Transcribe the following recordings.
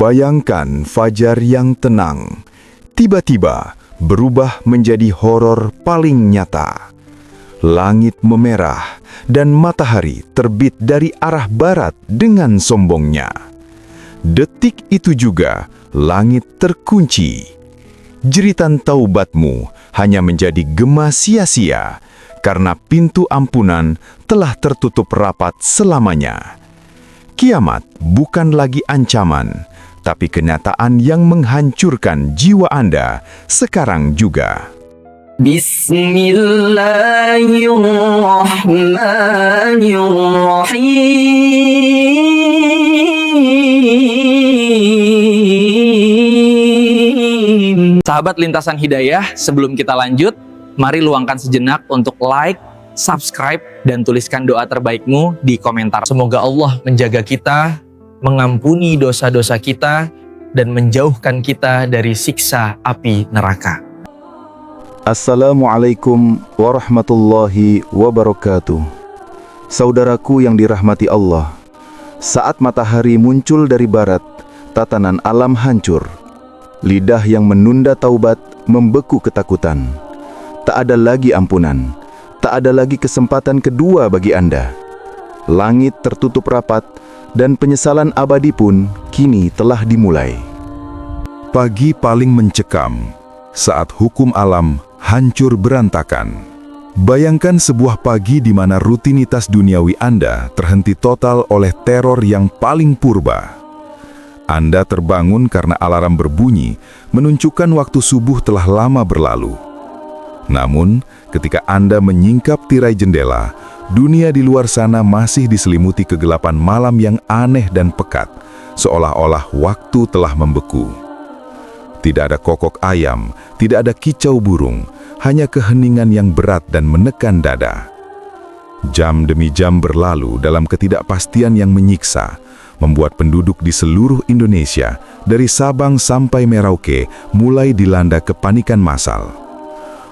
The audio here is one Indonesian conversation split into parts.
Bayangkan fajar yang tenang, tiba-tiba berubah menjadi horor paling nyata. Langit memerah dan matahari terbit dari arah barat dengan sombongnya. Detik itu juga langit terkunci. Jeritan taubatmu hanya menjadi gema sia-sia karena pintu ampunan telah tertutup rapat selamanya. Kiamat bukan lagi ancaman, tapi kenyataan yang menghancurkan jiwa Anda sekarang juga. Bismillahirrahmanirrahim. Sahabat Lintasan Hidayah, sebelum kita lanjut, mari luangkan sejenak untuk like, subscribe, dan tuliskan doa terbaikmu di komentar. Semoga Allah menjaga kita, mengampuni dosa-dosa kita, dan menjauhkan kita dari siksa api neraka. Assalamualaikum warahmatullahi wabarakatuh. Saudaraku yang dirahmati Allah, saat matahari muncul dari barat, tatanan alam hancur. Lidah yang menunda taubat membeku ketakutan. Tak ada lagi ampunan, tak ada lagi kesempatan kedua bagi Anda. Langit tertutup rapat, dan penyesalan abadi pun kini telah dimulai. Pagi paling mencekam, saat hukum alam hancur berantakan. Bayangkan sebuah pagi di mana rutinitas duniawi Anda terhenti total oleh teror yang paling purba. Anda terbangun karena alarm berbunyi, menunjukkan waktu subuh telah lama berlalu. Namun, ketika Anda menyingkap tirai jendela, dunia di luar sana masih diselimuti kegelapan malam yang aneh dan pekat, seolah-olah waktu telah membeku. Tidak ada kokok ayam, tidak ada kicau burung, hanya keheningan yang berat dan menekan dada. Jam demi jam berlalu dalam ketidakpastian yang menyiksa, membuat penduduk di seluruh Indonesia, dari Sabang sampai Merauke, mulai dilanda kepanikan massal.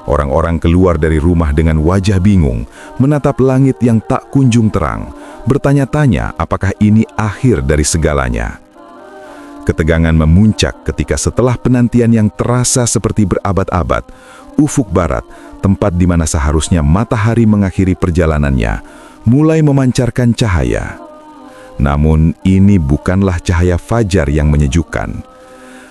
Orang-orang keluar dari rumah dengan wajah bingung, menatap langit yang tak kunjung terang, bertanya-tanya apakah ini akhir dari segalanya. Ketegangan memuncak ketika setelah penantian yang terasa seperti berabad-abad, ufuk barat, tempat di mana seharusnya matahari mengakhiri perjalanannya, mulai memancarkan cahaya. Namun ini bukanlah cahaya fajar yang menyejukkan.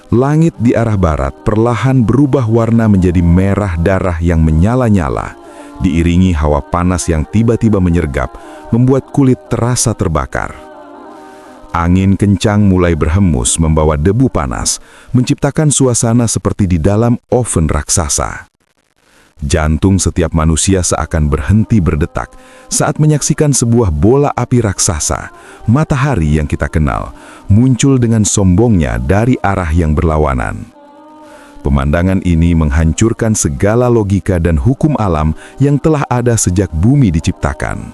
Langit di arah barat perlahan berubah warna menjadi merah darah yang menyala-nyala, diiringi hawa panas yang tiba-tiba menyergap, membuat kulit terasa terbakar. Angin kencang mulai berhembus membawa debu panas, menciptakan suasana seperti di dalam oven raksasa. Jantung setiap manusia seakan berhenti berdetak saat menyaksikan sebuah bola api raksasa, matahari yang kita kenal, muncul dengan sombongnya dari arah yang berlawanan. Pemandangan ini menghancurkan segala logika dan hukum alam yang telah ada sejak bumi diciptakan.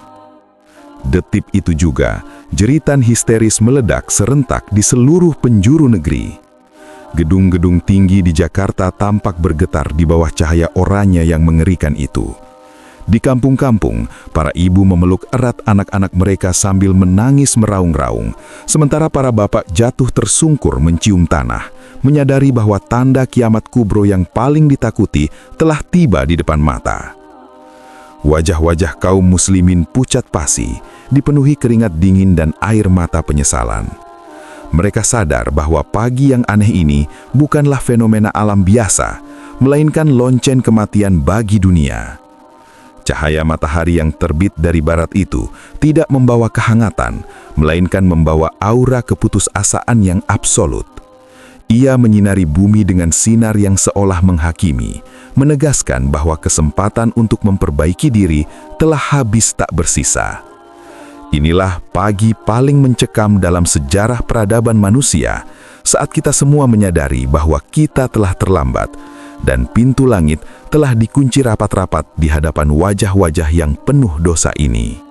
Detik itu juga, jeritan histeris meledak serentak di seluruh penjuru negeri. Gedung-gedung tinggi di Jakarta tampak bergetar di bawah cahaya oranye yang mengerikan itu. Di kampung-kampung, para ibu memeluk erat anak-anak mereka sambil menangis meraung-raung, sementara para bapak jatuh tersungkur mencium tanah, menyadari bahwa tanda kiamat kubro yang paling ditakuti telah tiba di depan mata. Wajah-wajah kaum muslimin pucat pasi, dipenuhi keringat dingin dan air mata penyesalan. Mereka sadar bahwa pagi yang aneh ini bukanlah fenomena alam biasa, melainkan lonceng kematian bagi dunia. Cahaya matahari yang terbit dari barat itu tidak membawa kehangatan, melainkan membawa aura keputusasaan yang absolut. Ia menyinari bumi dengan sinar yang seolah menghakimi, menegaskan bahwa kesempatan untuk memperbaiki diri telah habis tak bersisa. Inilah pagi paling mencekam dalam sejarah peradaban manusia, saat kita semua menyadari bahwa kita telah terlambat, dan pintu langit telah dikunci rapat-rapat di hadapan wajah-wajah yang penuh dosa ini.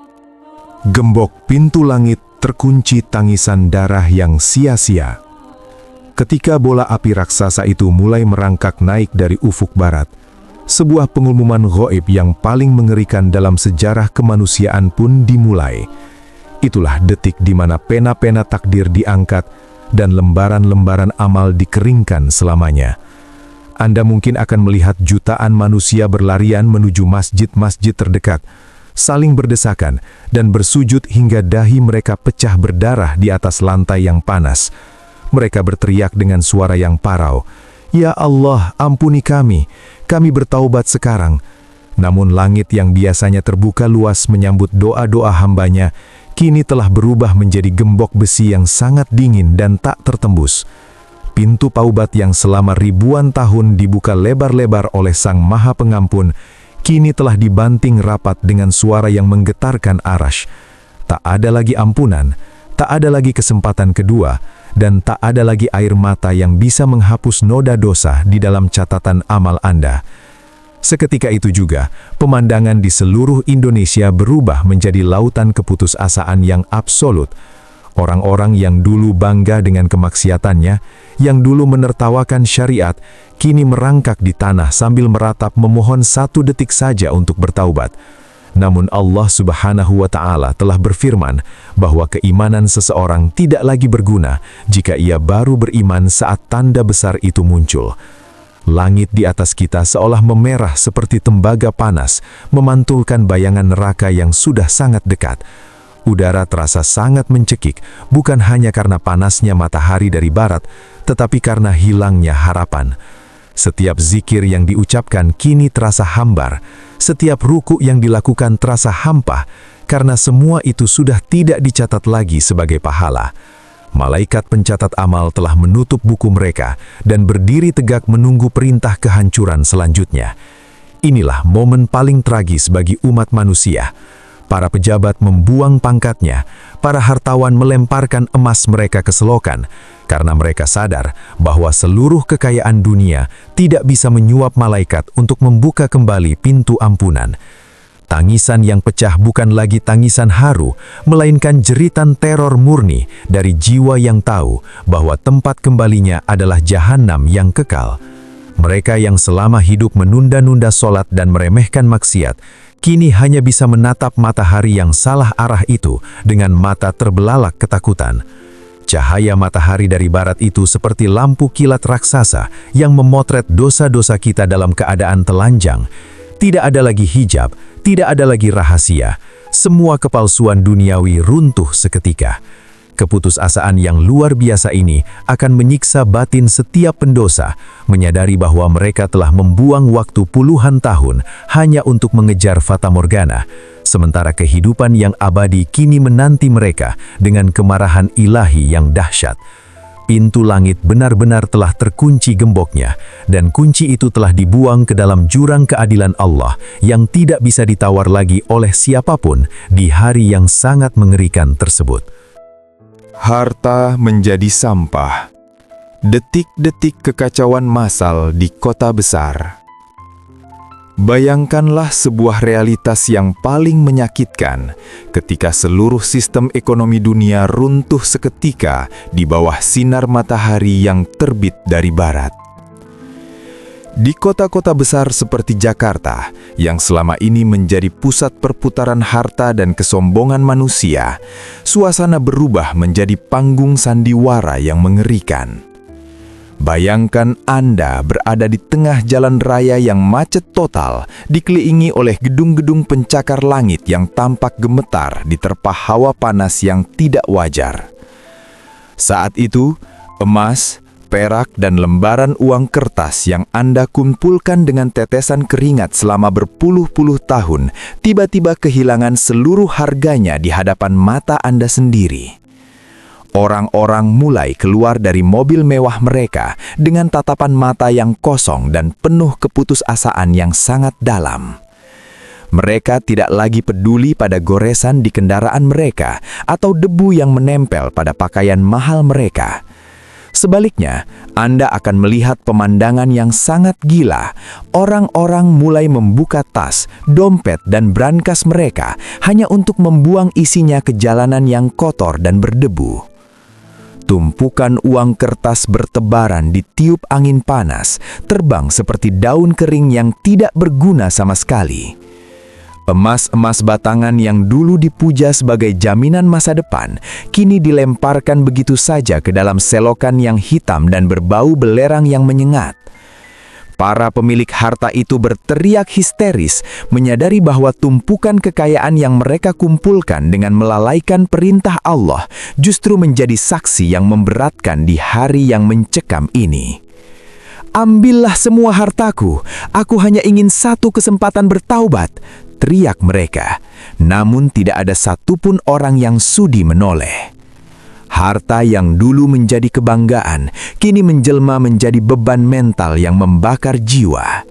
Gembok pintu langit terkunci tangisan darah yang sia-sia. Ketika bola api raksasa itu mulai merangkak naik dari ufuk barat, sebuah pengumuman gaib yang paling mengerikan dalam sejarah kemanusiaan pun dimulai. Itulah detik di mana pena-pena takdir diangkat dan lembaran-lembaran amal dikeringkan selamanya. Anda mungkin akan melihat jutaan manusia berlarian menuju masjid-masjid terdekat, saling berdesakan dan bersujud hingga dahi mereka pecah berdarah di atas lantai yang panas. Mereka berteriak dengan suara yang parau, "Ya Allah, ampuni kami bertaubat sekarang." Namun langit yang biasanya terbuka luas menyambut doa-doa hambanya, kini telah berubah menjadi gembok besi yang sangat dingin dan tak tertembus. Pintu taubat yang selama ribuan tahun dibuka lebar-lebar oleh Sang Maha Pengampun, kini telah dibanting rapat dengan suara yang menggetarkan arasy. Tak ada lagi ampunan, tak ada lagi kesempatan kedua, dan tak ada lagi air mata yang bisa menghapus noda dosa di dalam catatan amal Anda. Seketika itu juga, pemandangan di seluruh Indonesia berubah menjadi lautan keputusasaan yang absolut. Orang-orang yang dulu bangga dengan kemaksiatannya, yang dulu menertawakan syariat, kini merangkak di tanah sambil meratap memohon 1 detik saja untuk bertaubat. Namun Allah Subhanahu wa Ta'ala telah berfirman bahwa keimanan seseorang tidak lagi berguna jika ia baru beriman saat tanda besar itu muncul. Langit di atas kita seolah memerah seperti tembaga panas, memantulkan bayangan neraka yang sudah sangat dekat. Udara terasa sangat mencekik, bukan hanya karena panasnya matahari dari barat, tetapi karena hilangnya harapan. Setiap zikir yang diucapkan kini terasa hambar, setiap ruku yang dilakukan terasa hampa, karena semua itu sudah tidak dicatat lagi sebagai pahala. Malaikat pencatat amal telah menutup buku mereka dan berdiri tegak menunggu perintah kehancuran selanjutnya. Inilah momen paling tragis bagi umat manusia. Para pejabat membuang pangkatnya, para hartawan melemparkan emas mereka ke selokan, karena mereka sadar bahwa seluruh kekayaan dunia tidak bisa menyuap malaikat untuk membuka kembali pintu ampunan. Tangisan yang pecah bukan lagi tangisan haru, melainkan jeritan teror murni dari jiwa yang tahu bahwa tempat kembalinya adalah jahanam yang kekal. Mereka yang selama hidup menunda-nunda sholat dan meremehkan maksiat, kini hanya bisa menatap matahari yang salah arah itu dengan mata terbelalak ketakutan. Cahaya matahari dari barat itu seperti lampu kilat raksasa yang memotret dosa-dosa kita dalam keadaan telanjang. Tidak ada lagi hijab, tidak ada lagi rahasia. Semua kepalsuan duniawi runtuh seketika. Keputusasaan yang luar biasa ini akan menyiksa batin setiap pendosa, menyadari bahwa mereka telah membuang waktu puluhan tahun hanya untuk mengejar fata morgana, sementara kehidupan yang abadi kini menanti mereka dengan kemarahan ilahi yang dahsyat. Pintu langit benar-benar telah terkunci gemboknya, dan kunci itu telah dibuang ke dalam jurang keadilan Allah yang tidak bisa ditawar lagi oleh siapapun di hari yang sangat mengerikan tersebut. Harta menjadi sampah. Detik-detik kekacauan massal di kota besar. Bayangkanlah sebuah realitas yang paling menyakitkan ketika seluruh sistem ekonomi dunia runtuh seketika di bawah sinar matahari yang terbit dari barat. Di kota-kota besar seperti Jakarta, yang selama ini menjadi pusat perputaran harta dan kesombongan manusia, suasana berubah menjadi panggung sandiwara yang mengerikan. Bayangkan Anda berada di tengah jalan raya yang macet total, dikelilingi oleh gedung-gedung pencakar langit yang tampak gemetar diterpa hawa panas yang tidak wajar. Saat itu, emas, perak, dan lembaran uang kertas yang Anda kumpulkan dengan tetesan keringat selama berpuluh-puluh tahun, tiba-tiba kehilangan seluruh harganya di hadapan mata Anda sendiri. Orang-orang mulai keluar dari mobil mewah mereka dengan tatapan mata yang kosong dan penuh keputusasaan yang sangat dalam. Mereka tidak lagi peduli pada goresan di kendaraan mereka atau debu yang menempel pada pakaian mahal mereka. Sebaliknya, Anda akan melihat pemandangan yang sangat gila. Orang-orang mulai membuka tas, dompet, dan brankas mereka hanya untuk membuang isinya ke jalanan yang kotor dan berdebu. Tumpukan uang kertas bertebaran ditiup angin panas, terbang seperti daun kering yang tidak berguna sama sekali. Emas-emas batangan yang dulu dipuja sebagai jaminan masa depan, kini dilemparkan begitu saja ke dalam selokan yang hitam dan berbau belerang yang menyengat. Para pemilik harta itu berteriak histeris, menyadari bahwa tumpukan kekayaan yang mereka kumpulkan dengan melalaikan perintah Allah justru menjadi saksi yang memberatkan di hari yang mencekam ini. "Ambillah semua hartaku, aku hanya ingin satu kesempatan bertaubat," teriak mereka. Namun tidak ada satupun orang yang sudi menoleh. Harta yang dulu menjadi kebanggaan, kini menjelma menjadi beban mental yang membakar jiwa.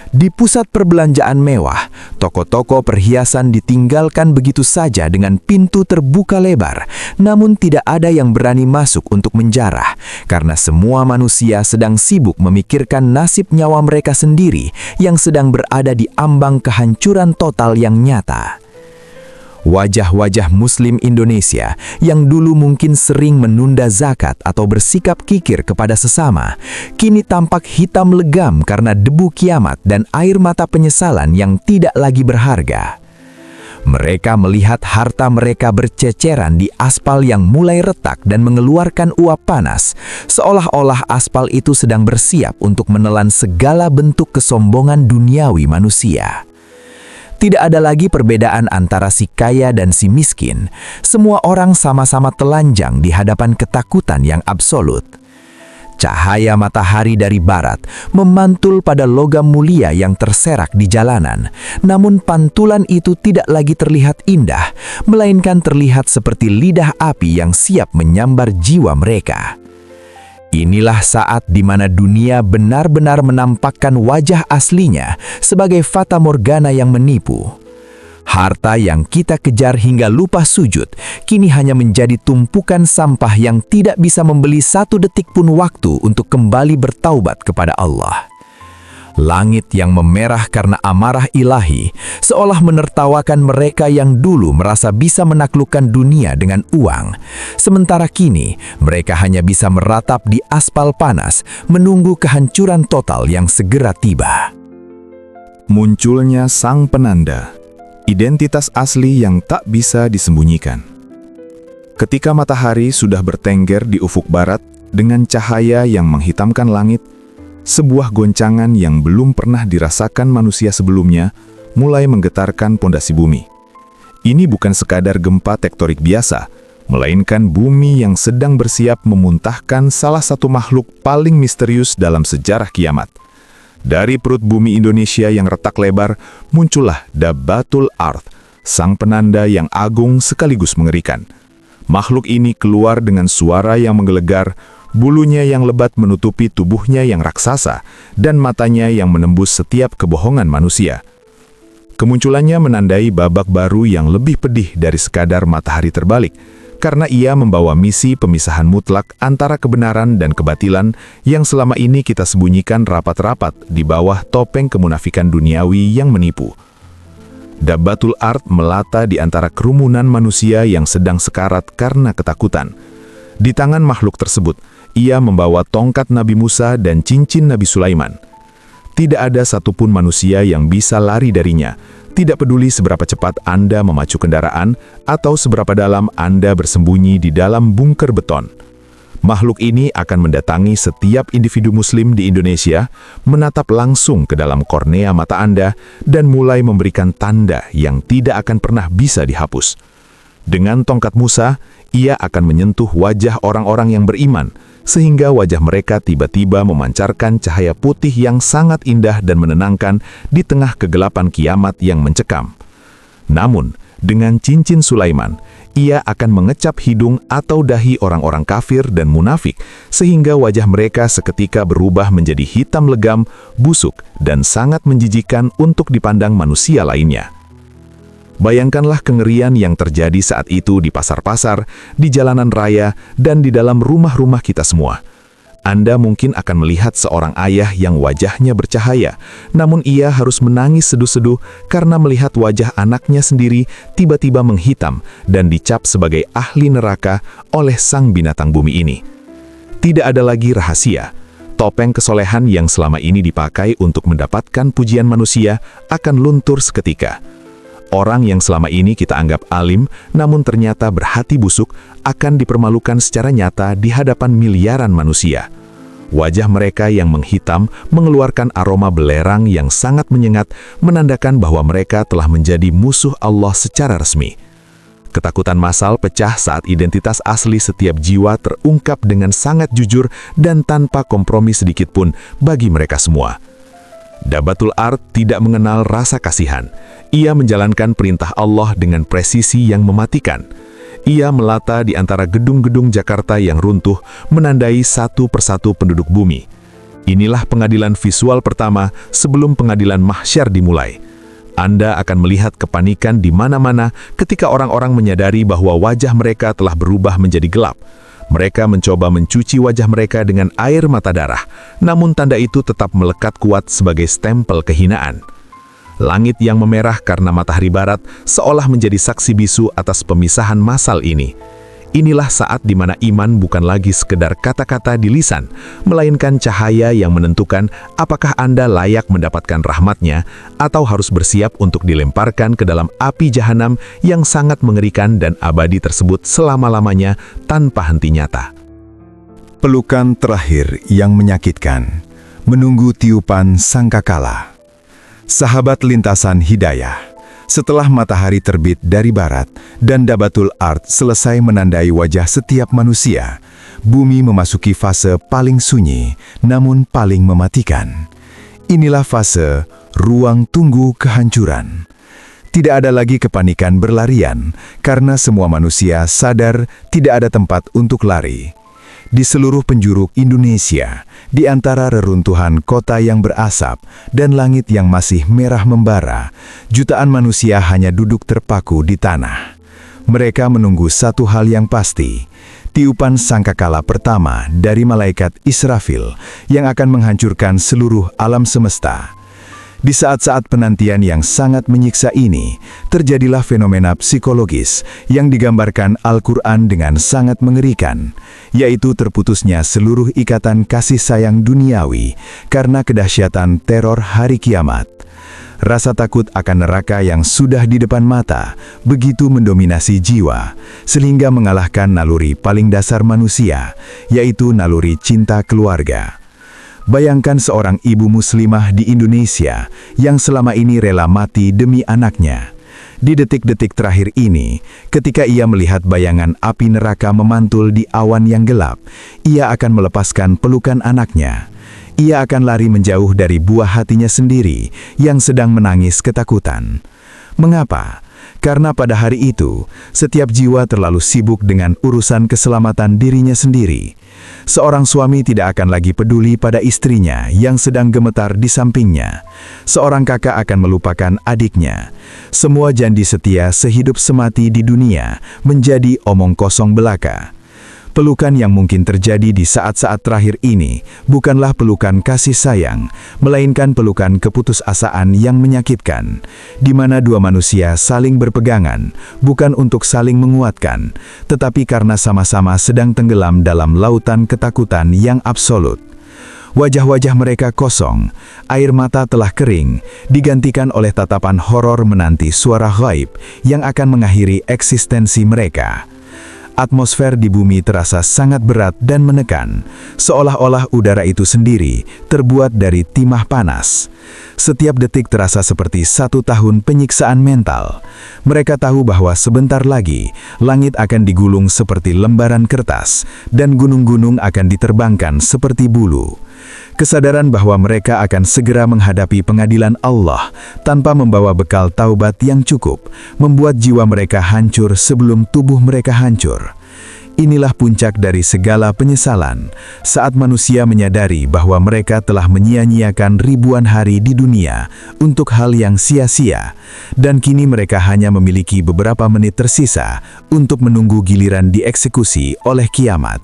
Di pusat perbelanjaan mewah, toko-toko perhiasan ditinggalkan begitu saja dengan pintu terbuka lebar, namun tidak ada yang berani masuk untuk menjarah, karena semua manusia sedang sibuk memikirkan nasib nyawa mereka sendiri yang sedang berada di ambang kehancuran total yang nyata. Wajah-wajah Muslim Indonesia yang dulu mungkin sering menunda zakat atau bersikap kikir kepada sesama, kini tampak hitam legam karena debu kiamat dan air mata penyesalan yang tidak lagi berharga. Mereka melihat harta mereka berceceran di aspal yang mulai retak dan mengeluarkan uap panas, seolah-olah aspal itu sedang bersiap untuk menelan segala bentuk kesombongan duniawi manusia. Tidak ada lagi perbedaan antara si kaya dan si miskin. Semua orang sama-sama telanjang di hadapan ketakutan yang absolut. Cahaya matahari dari barat memantul pada logam mulia yang terserak di jalanan. Namun pantulan itu tidak lagi terlihat indah, melainkan terlihat seperti lidah api yang siap menyambar jiwa mereka. Inilah saat di mana dunia benar-benar menampakkan wajah aslinya sebagai fata morgana yang menipu. Harta yang kita kejar hingga lupa sujud, kini hanya menjadi tumpukan sampah yang tidak bisa membeli satu detik pun waktu untuk kembali bertaubat kepada Allah. Langit yang memerah karena amarah ilahi, seolah menertawakan mereka yang dulu merasa bisa menaklukkan dunia dengan uang. Sementara kini, mereka hanya bisa meratap di aspal panas, menunggu kehancuran total yang segera tiba. Munculnya sang penanda, identitas asli yang tak bisa disembunyikan. Ketika matahari sudah bertengger di ufuk barat dengan cahaya yang menghitamkan langit, sebuah goncangan yang belum pernah dirasakan manusia sebelumnya mulai menggetarkan pondasi bumi. Ini bukan sekadar gempa tektonik biasa, melainkan bumi yang sedang bersiap memuntahkan salah satu makhluk paling misterius dalam sejarah kiamat. Dari perut bumi Indonesia yang retak lebar, muncullah Dabbatul Ardh, sang penanda yang agung sekaligus mengerikan. Makhluk ini keluar dengan suara yang menggelegar, bulunya yang lebat menutupi tubuhnya yang raksasa, dan matanya yang menembus setiap kebohongan manusia. Kemunculannya menandai babak baru yang lebih pedih dari sekadar matahari terbalik, karena ia membawa misi pemisahan mutlak antara kebenaran dan kebatilan yang selama ini kita sembunyikan rapat-rapat di bawah topeng kemunafikan duniawi yang menipu. Dabbatul Ardh melata di antara kerumunan manusia yang sedang sekarat karena ketakutan. Di tangan makhluk tersebut, ia membawa tongkat Nabi Musa dan cincin Nabi Sulaiman. Tidak ada satupun manusia yang bisa lari darinya, tidak peduli seberapa cepat Anda memacu kendaraan atau seberapa dalam Anda bersembunyi di dalam bunker beton. Makhluk ini akan mendatangi setiap individu muslim di Indonesia, menatap langsung ke dalam kornea mata Anda, dan mulai memberikan tanda yang tidak akan pernah bisa dihapus. Dengan tongkat Musa, ia akan menyentuh wajah orang-orang yang beriman, sehingga wajah mereka tiba-tiba memancarkan cahaya putih yang sangat indah dan menenangkan di tengah kegelapan kiamat yang mencekam. Namun, dengan cincin Sulaiman, ia akan mengecap hidung atau dahi orang-orang kafir dan munafik, sehingga wajah mereka seketika berubah menjadi hitam legam, busuk, dan sangat menjijikan untuk dipandang manusia lainnya. Bayangkanlah kengerian yang terjadi saat itu di pasar-pasar, di jalanan raya, dan di dalam rumah-rumah kita semua. Anda mungkin akan melihat seorang ayah yang wajahnya bercahaya, namun ia harus menangis seduh-seduh karena melihat wajah anaknya sendiri tiba-tiba menghitam dan dicap sebagai ahli neraka oleh sang binatang bumi ini. Tidak ada lagi rahasia. Topeng kesolehan yang selama ini dipakai untuk mendapatkan pujian manusia akan luntur seketika. Orang yang selama ini kita anggap alim, namun ternyata berhati busuk, akan dipermalukan secara nyata di hadapan miliaran manusia. Wajah mereka yang menghitam mengeluarkan aroma belerang yang sangat menyengat, menandakan bahwa mereka telah menjadi musuh Allah secara resmi. Ketakutan massal pecah saat identitas asli setiap jiwa terungkap dengan sangat jujur dan tanpa kompromi sedikit pun bagi mereka semua. Dabatul Ard tidak mengenal rasa kasihan. Ia menjalankan perintah Allah dengan presisi yang mematikan. Ia melata di antara gedung-gedung Jakarta yang runtuh, menandai satu persatu penduduk bumi. Inilah pengadilan visual pertama sebelum pengadilan mahsyar dimulai. Anda akan melihat kepanikan di mana-mana ketika orang-orang menyadari bahwa wajah mereka telah berubah menjadi gelap. Mereka mencoba mencuci wajah mereka dengan air mata darah, namun tanda itu tetap melekat kuat sebagai stempel kehinaan. Langit yang memerah karena matahari barat seolah menjadi saksi bisu atas pemisahan massal ini. Inilah saat di mana iman bukan lagi sekedar kata-kata di lisan, melainkan cahaya yang menentukan apakah Anda layak mendapatkan rahmatnya atau harus bersiap untuk dilemparkan ke dalam api jahanam yang sangat mengerikan dan abadi tersebut selama-lamanya tanpa henti nyata. Pelukan terakhir yang menyakitkan, menunggu tiupan sangkakala. Sahabat lintasan hidayah, setelah matahari terbit dari barat dan Dabatul Ard selesai menandai wajah setiap manusia, bumi memasuki fase paling sunyi, namun paling mematikan. Inilah fase ruang tunggu kehancuran. Tidak ada lagi kepanikan berlarian, karena semua manusia sadar tidak ada tempat untuk lari. Di seluruh penjuru Indonesia, di antara reruntuhan kota yang berasap dan langit yang masih merah membara, jutaan manusia hanya duduk terpaku di tanah. Mereka menunggu satu hal yang pasti, tiupan sangkakala pertama dari malaikat Israfil yang akan menghancurkan seluruh alam semesta. Di saat-saat penantian yang sangat menyiksa ini, terjadilah fenomena psikologis yang digambarkan Al-Quran dengan sangat mengerikan, yaitu terputusnya seluruh ikatan kasih sayang duniawi karena kedahsyatan teror hari kiamat. Rasa takut akan neraka yang sudah di depan mata begitu mendominasi jiwa, sehingga mengalahkan naluri paling dasar manusia, yaitu naluri cinta keluarga. Bayangkan seorang ibu muslimah di Indonesia yang selama ini rela mati demi anaknya. Di detik-detik terakhir ini, ketika ia melihat bayangan api neraka memantul di awan yang gelap, ia akan melepaskan pelukan anaknya. Ia akan lari menjauh dari buah hatinya sendiri yang sedang menangis ketakutan. Mengapa? Karena pada hari itu, setiap jiwa terlalu sibuk dengan urusan keselamatan dirinya sendiri. Seorang suami tidak akan lagi peduli pada istrinya yang sedang gemetar di sampingnya. Seorang kakak akan melupakan adiknya. Semua janji setia sehidup semati di dunia menjadi omong kosong belaka. Pelukan yang mungkin terjadi di saat-saat terakhir ini bukanlah pelukan kasih sayang, melainkan pelukan keputusasaan yang menyakitkan, di mana dua manusia saling berpegangan, bukan untuk saling menguatkan, tetapi karena sama-sama sedang tenggelam dalam lautan ketakutan yang absolut. Wajah-wajah mereka kosong, air mata telah kering, digantikan oleh tatapan horor menanti suara gaib yang akan mengakhiri eksistensi mereka. Atmosfer di bumi terasa sangat berat dan menekan, seolah-olah udara itu sendiri terbuat dari timah panas. Setiap detik terasa seperti 1 tahun penyiksaan mental. Mereka tahu bahwa sebentar lagi, langit akan digulung seperti lembaran kertas, dan gunung-gunung akan diterbangkan seperti bulu. Kesadaran bahwa mereka akan segera menghadapi pengadilan Allah tanpa membawa bekal taubat yang cukup, membuat jiwa mereka hancur sebelum tubuh mereka hancur. Inilah puncak dari segala penyesalan, saat manusia menyadari bahwa mereka telah menyia-nyiakan ribuan hari di dunia untuk hal yang sia-sia, dan kini mereka hanya memiliki beberapa menit tersisa untuk menunggu giliran dieksekusi oleh kiamat.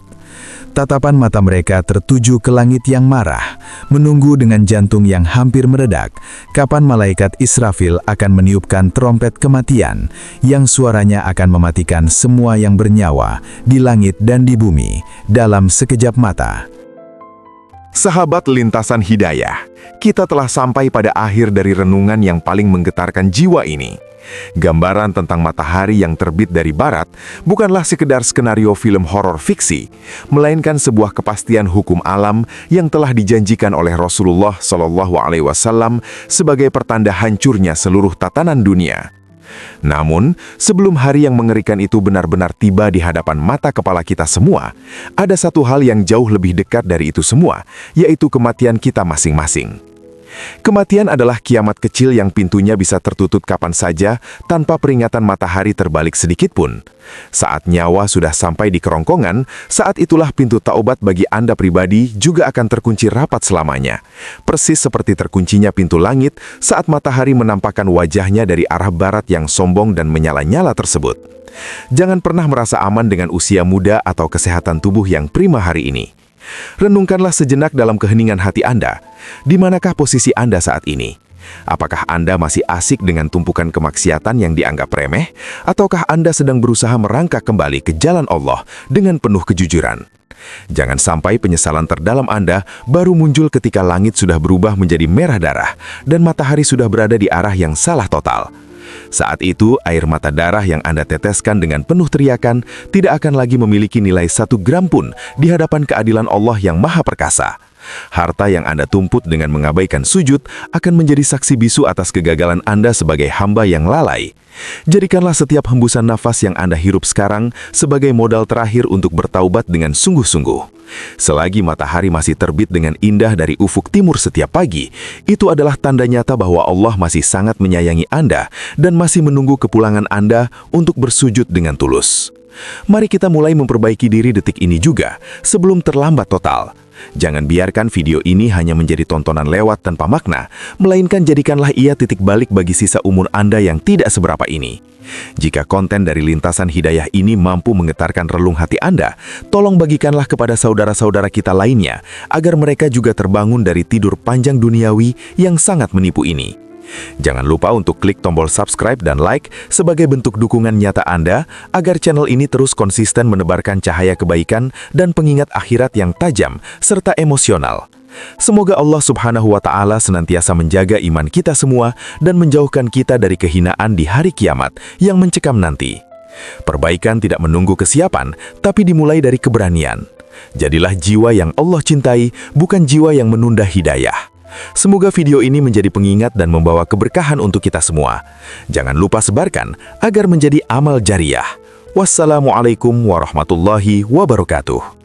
Tatapan mata mereka tertuju ke langit yang marah, menunggu dengan jantung yang hampir meledak, kapan malaikat Israfil akan meniupkan trompet kematian, yang suaranya akan mematikan semua yang bernyawa di langit dan di bumi, dalam sekejap mata. Sahabat lintasan hidayah, kita telah sampai pada akhir dari renungan yang paling menggetarkan jiwa ini. Gambaran tentang matahari yang terbit dari barat bukanlah sekedar skenario film horor fiksi, melainkan sebuah kepastian hukum alam yang telah dijanjikan oleh Rasulullah SAW sebagai pertanda hancurnya seluruh tatanan dunia. Namun, sebelum hari yang mengerikan itu benar-benar tiba di hadapan mata kepala kita semua, ada satu hal yang jauh lebih dekat dari itu semua, yaitu kematian kita masing-masing. Kematian adalah kiamat kecil yang pintunya bisa tertutup kapan saja tanpa peringatan matahari terbalik sedikit pun. Saat nyawa sudah sampai di kerongkongan, saat itulah pintu taubat bagi Anda pribadi juga akan terkunci rapat selamanya. Persis seperti terkuncinya pintu langit saat matahari menampakkan wajahnya dari arah barat yang sombong dan menyala-nyala tersebut. Jangan pernah merasa aman dengan usia muda atau kesehatan tubuh yang prima hari ini. Renungkanlah sejenak dalam keheningan hati Anda. Di manakah posisi Anda saat ini? Apakah Anda masih asik dengan tumpukan kemaksiatan yang dianggap remeh? Ataukah Anda sedang berusaha merangkak kembali ke jalan Allah dengan penuh kejujuran? Jangan sampai penyesalan terdalam Anda baru muncul ketika langit sudah berubah menjadi merah darah dan matahari sudah berada di arah yang salah total. Saat itu, air mata darah yang Anda teteskan dengan penuh teriakan tidak akan lagi memiliki nilai 1 gram pun di hadapan keadilan Allah yang Maha Perkasa. Harta yang Anda tumput dengan mengabaikan sujud akan menjadi saksi bisu atas kegagalan Anda sebagai hamba yang lalai. Jadikanlah setiap hembusan nafas yang Anda hirup sekarang sebagai modal terakhir untuk bertaubat dengan sungguh-sungguh. Selagi matahari masih terbit dengan indah dari ufuk timur setiap pagi, itu adalah tanda nyata bahwa Allah masih sangat menyayangi Anda dan masih menunggu kepulangan Anda untuk bersujud dengan tulus. Mari kita mulai memperbaiki diri detik ini juga, sebelum terlambat total. Jangan biarkan video ini hanya menjadi tontonan lewat tanpa makna, melainkan jadikanlah ia titik balik bagi sisa umur Anda yang tidak seberapa ini. Jika konten dari Lintasan Hidayah ini mampu menggetarkan relung hati Anda, tolong bagikanlah kepada saudara-saudara kita lainnya, agar mereka juga terbangun dari tidur panjang duniawi yang sangat menipu ini. Jangan lupa untuk klik tombol subscribe dan like sebagai bentuk dukungan nyata Anda agar channel ini terus konsisten menebarkan cahaya kebaikan dan pengingat akhirat yang tajam serta emosional. Semoga Allah Subhanahu wa Ta'ala senantiasa menjaga iman kita semua dan menjauhkan kita dari kehinaan di hari kiamat yang mencekam nanti. Perbaikan tidak menunggu kesiapan, tapi dimulai dari keberanian. Jadilah jiwa yang Allah cintai, bukan jiwa yang menunda hidayah. Semoga video ini menjadi pengingat dan membawa keberkahan untuk kita semua. Jangan lupa sebarkan agar menjadi amal jariah. Wassalamualaikum warahmatullahi wabarakatuh.